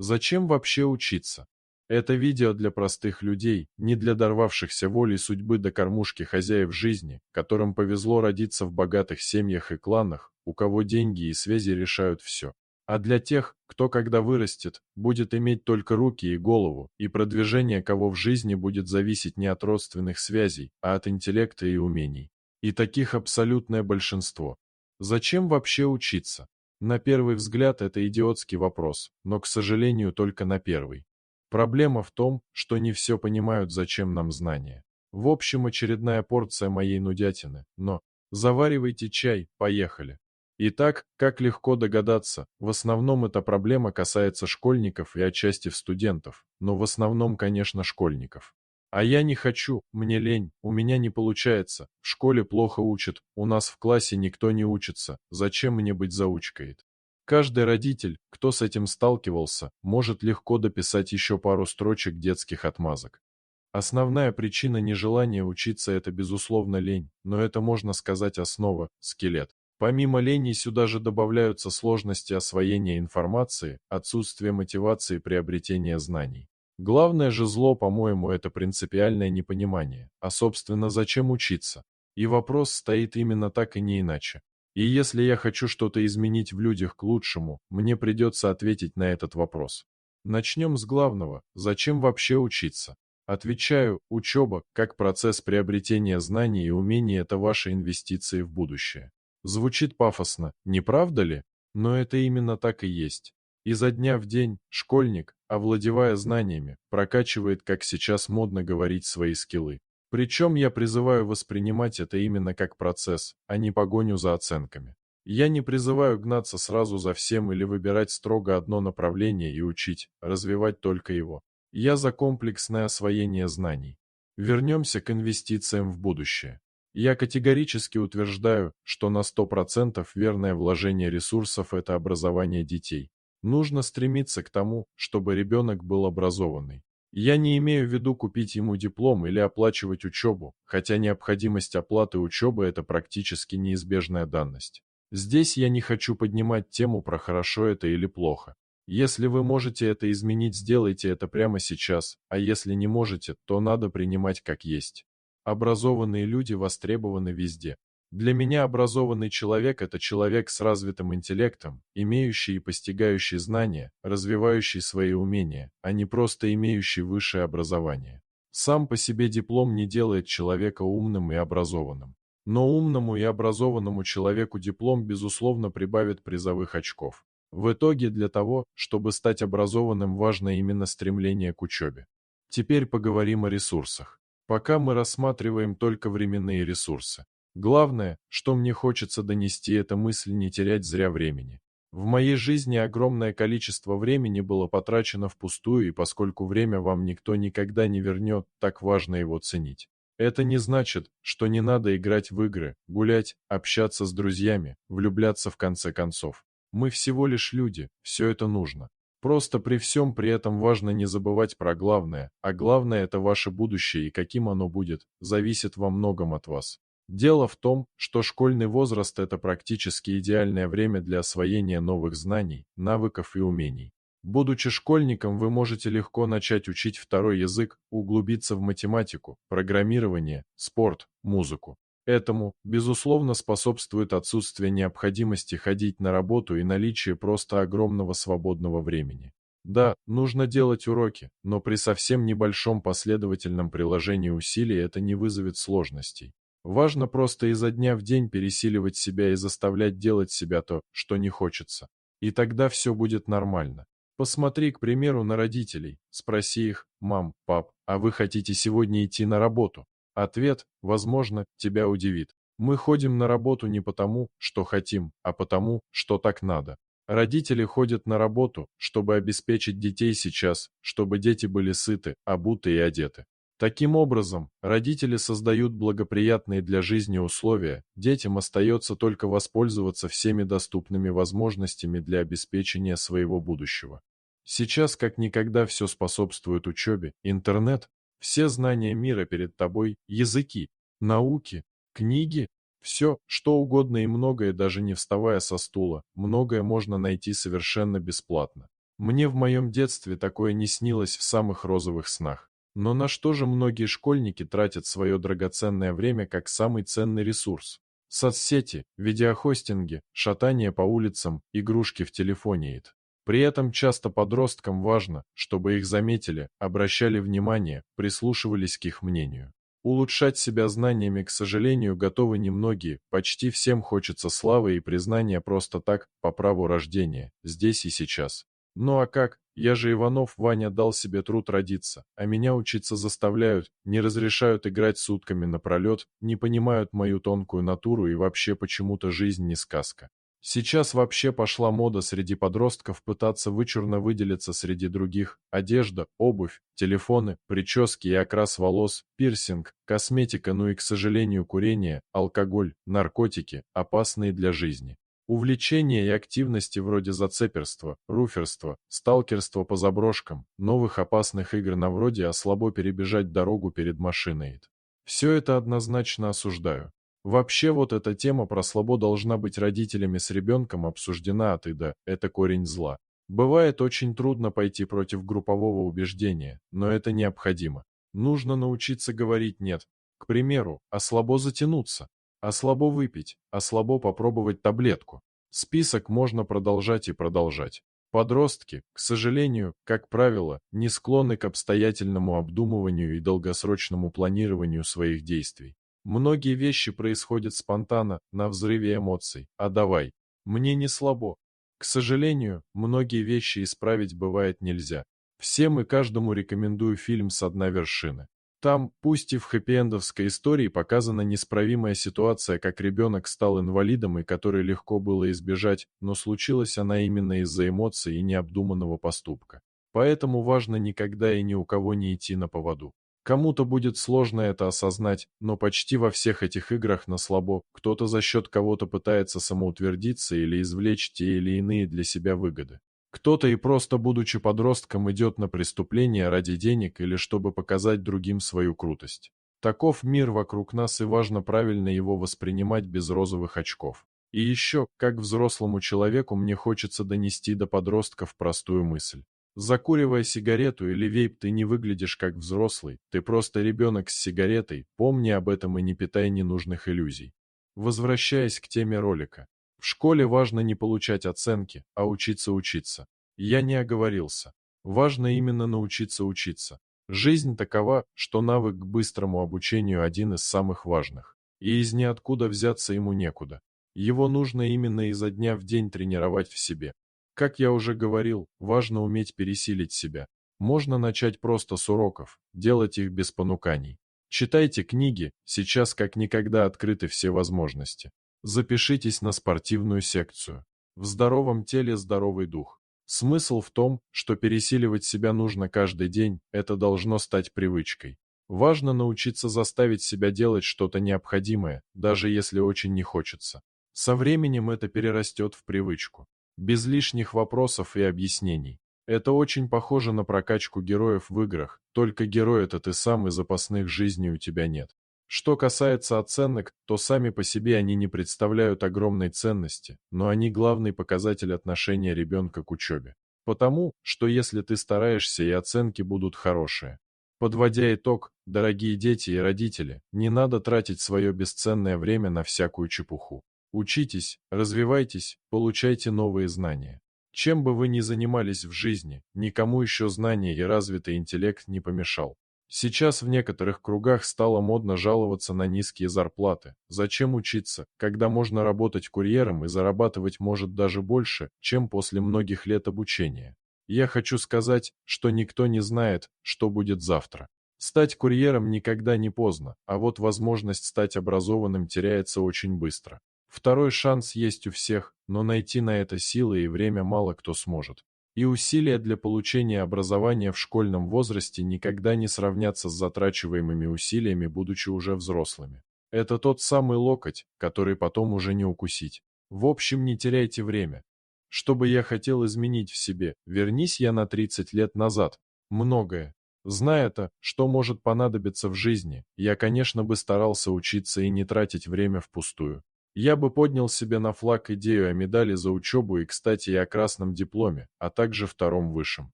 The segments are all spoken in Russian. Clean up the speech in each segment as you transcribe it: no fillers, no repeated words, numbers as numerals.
Зачем вообще учиться? Это видео для простых людей, не для дорвавшихся волей судьбы до кормушки хозяев жизни, которым повезло родиться в богатых семьях и кланах, у кого деньги и связи решают все. А для тех, кто, когда вырастет, будет иметь только руки и голову, и продвижение кого в жизни будет зависеть не от родственных связей, а от интеллекта и умений. И таких абсолютное большинство. Зачем вообще учиться? На первый взгляд это идиотский вопрос, но, к сожалению, только на первый. Проблема в том, что не все понимают, зачем нам знания. В общем, очередная порция моей нудятины, но заваривайте чай, поехали. Итак, как легко догадаться, в основном эта проблема касается школьников и отчасти студентов, но в основном, конечно, школьников. А я не хочу, мне лень, у меня не получается, в школе плохо учат, у нас в классе никто не учится, зачем мне быть заучкой? Каждый родитель, кто с этим сталкивался, может легко дописать еще пару строчек детских отмазок. Основная причина нежелания учиться – это, безусловно, лень, но это, можно сказать, основа, скелет. Помимо лени сюда же добавляются сложности освоения информации, отсутствие мотивации приобретения знаний. Главное же зло, по-моему, это принципиальное непонимание. А собственно, зачем учиться? И вопрос стоит именно так и не иначе. И если я хочу что-то изменить в людях к лучшему, мне придется ответить на этот вопрос. Начнем с главного. Зачем вообще учиться? Отвечаю, учеба, как процесс приобретения знаний и умений, это ваши инвестиции в будущее. Звучит пафосно, не правда ли? Но это именно так и есть. Изо дня в день школьник, овладевая знаниями, прокачивает, как сейчас модно говорить, свои скиллы. Причем я призываю воспринимать это именно как процесс, а не погоню за оценками. Я не призываю гнаться сразу за всем или выбирать строго одно направление и учить, развивать только его. Я за комплексное освоение знаний. Вернемся к инвестициям в будущее. Я категорически утверждаю, что на 100% верное вложение ресурсов – это образование детей. Нужно стремиться к тому, чтобы ребенок был образованный. Я не имею в виду купить ему диплом или оплачивать учебу, хотя необходимость оплаты учебы – это практически неизбежная данность. Здесь я не хочу поднимать тему про хорошо это или плохо. Если вы можете это изменить, сделайте это прямо сейчас, а если не можете, то надо принимать как есть. Образованные люди востребованы везде. Для меня образованный человек – это человек с развитым интеллектом, имеющий и постигающий знания, развивающий свои умения, а не просто имеющий высшее образование. Сам по себе диплом не делает человека умным и образованным. Но умному и образованному человеку диплом, безусловно, прибавит призовых очков. В итоге для того, чтобы стать образованным, важно именно стремление к учебе. Теперь поговорим о ресурсах. Пока мы рассматриваем только временные ресурсы. Главное, что мне хочется донести, это мысль не терять зря времени. В моей жизни огромное количество времени было потрачено впустую, и поскольку время вам никто никогда не вернет, так важно его ценить. Это не значит, что не надо играть в игры, гулять, общаться с друзьями, влюбляться в конце концов. Мы всего лишь люди, все это нужно. Просто при всем при этом важно не забывать про главное, а главное – это ваше будущее, и каким оно будет, зависит во многом от вас. Дело в том, что школьный возраст – это практически идеальное время для освоения новых знаний, навыков и умений. Будучи школьником, вы можете легко начать учить второй язык, углубиться в математику, программирование, спорт, музыку. Этому, безусловно, способствует отсутствие необходимости ходить на работу и наличие просто огромного свободного времени. Да, нужно делать уроки, но при совсем небольшом последовательном приложении усилий это не вызовет сложностей. Важно просто изо дня в день пересиливать себя и заставлять делать себя то, что не хочется. И тогда все будет нормально. Посмотри, к примеру, на родителей. Спроси их: «Мам, пап, а вы хотите сегодня идти на работу?» Ответ, возможно, тебя удивит. Мы ходим на работу не потому, что хотим, а потому, что так надо. Родители ходят на работу, чтобы обеспечить детей сейчас, чтобы дети были сыты, обуты и одеты. Таким образом, родители создают благоприятные для жизни условия, детям остается только воспользоваться всеми доступными возможностями для обеспечения своего будущего. Сейчас как никогда все способствует учебе, интернет, все знания мира перед тобой, языки, науки, книги, все, что угодно и многое, даже не вставая со стула, многое можно найти совершенно бесплатно. Мне в моем детстве такое не снилось в самых розовых снах. Но на что же многие школьники тратят свое драгоценное время как самый ценный ресурс? Соцсети, видеохостинги, шатание по улицам, игрушки в телефоне. При этом часто подросткам важно, чтобы их заметили, обращали внимание, прислушивались к их мнению. Улучшать себя знаниями, к сожалению, готовы немногие, почти всем хочется славы и признания просто так, по праву рождения, здесь и сейчас. Ну а как? Я же Иванов Ваня дал себе труд родиться, а меня учиться заставляют, не разрешают играть сутками напролет, не понимают мою тонкую натуру и вообще почему-то жизнь не сказка. Сейчас вообще пошла мода среди подростков пытаться вычурно выделиться среди других. Одежда, обувь, телефоны, прически и окрас волос, пирсинг, косметика, ну и, к сожалению, курение, алкоголь, наркотики, опасные для жизни. Увлечения и активности вроде зацеперства, руферства, сталкерства по заброшкам, новых опасных игр на вроде «а слабо перебежать дорогу перед машиной». Все это однозначно осуждаю. Вообще вот эта тема про слабо должна быть родителями с ребенком обсуждена от и до, это корень зла. Бывает очень трудно пойти против группового убеждения, но это необходимо. Нужно научиться говорить «нет». К примеру, а слабо затянуться, а слабо выпить, а слабо попробовать таблетку. Список можно продолжать и продолжать. Подростки, к сожалению, как правило, не склонны к обстоятельному обдумыванию и долгосрочному планированию своих действий. Многие вещи происходят спонтанно, на взрыве эмоций. А давай. Мне не слабо. К сожалению, многие вещи исправить бывает нельзя. Всем и каждому рекомендую фильм «Со дна вершины». Там, пусть и в хэппи-эндовской истории, показана несправимая ситуация, как ребенок стал инвалидом и которой легко было избежать, но случилась она именно из-за эмоций и необдуманного поступка. Поэтому важно никогда и ни у кого не идти на поводу. Кому-то будет сложно это осознать, но почти во всех этих играх на слабо кто-то за счет кого-то пытается самоутвердиться или извлечь те или иные для себя выгоды. Кто-то и просто будучи подростком идет на преступление ради денег или чтобы показать другим свою крутость. Таков мир вокруг нас и важно правильно его воспринимать без розовых очков. И еще, как взрослому человеку мне хочется донести до подростков простую мысль. Закуривая сигарету или вейп, ты не выглядишь как взрослый, ты просто ребенок с сигаретой, помни об этом и не питай ненужных иллюзий. Возвращаясь к теме ролика. В школе важно не получать оценки, а учиться учиться. Я не оговорился. Важно именно научиться учиться. Жизнь такова, что навык к быстрому обучению один из самых важных. И из ниоткуда взяться ему некуда. Его нужно именно изо дня в день тренировать в себе. Как я уже говорил, важно уметь пересилить себя. Можно начать просто с уроков, делать их без понуканий. Читайте книги, сейчас как никогда открыты все возможности. Запишитесь на спортивную секцию. В здоровом теле здоровый дух. Смысл в том, что пересиливать себя нужно каждый день, это должно стать привычкой. Важно научиться заставить себя делать что-то необходимое, даже если очень не хочется. Со временем это перерастет в привычку. Без лишних вопросов и объяснений. Это очень похоже на прокачку героев в играх, только герой это ты сам и запасных жизней у тебя нет. Что касается оценок, то сами по себе они не представляют огромной ценности, но они главный показатель отношения ребенка к учебе. Потому, что если ты стараешься и оценки будут хорошие. Подводя итог, дорогие дети и родители, не надо тратить свое бесценное время на всякую чепуху. Учитесь, развивайтесь, получайте новые знания. Чем бы вы ни занимались в жизни, никому еще знания и развитый интеллект не помешал. Сейчас в некоторых кругах стало модно жаловаться на низкие зарплаты. Зачем учиться, когда можно работать курьером и зарабатывать может даже больше, чем после многих лет обучения? Я хочу сказать, что никто не знает, что будет завтра. Стать курьером никогда не поздно, а вот возможность стать образованным теряется очень быстро. Второй шанс есть у всех, но найти на это силы и время мало кто сможет. И усилия для получения образования в школьном возрасте никогда не сравнятся с затрачиваемыми усилиями, будучи уже взрослыми. Это тот самый локоть, который потом уже не укусить. В общем, не теряйте время. Что бы я хотел изменить в себе, вернись я на 30 лет назад. Многое. Зная-то, что может понадобиться в жизни, я, конечно, бы старался учиться и не тратить время впустую. Я бы поднял себе на флаг идею о медали за учебу и, кстати, и о красном дипломе, а также втором высшем.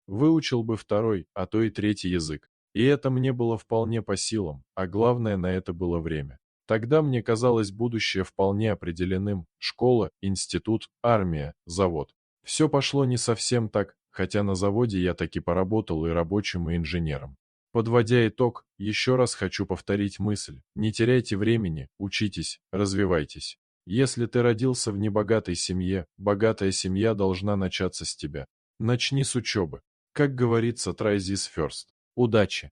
Выучил бы второй, а то и третий язык. И это мне было вполне по силам, а главное, на это было время. Тогда мне казалось будущее вполне определенным. Школа, институт, армия, завод. Все пошло не совсем так, хотя на заводе я таки поработал и рабочим, и инженером. Подводя итог, еще раз хочу повторить мысль. Не теряйте времени, учитесь, развивайтесь. Если ты родился в небогатой семье, богатая семья должна начаться с тебя. Начни с учебы. Как говорится, try this first. Удачи!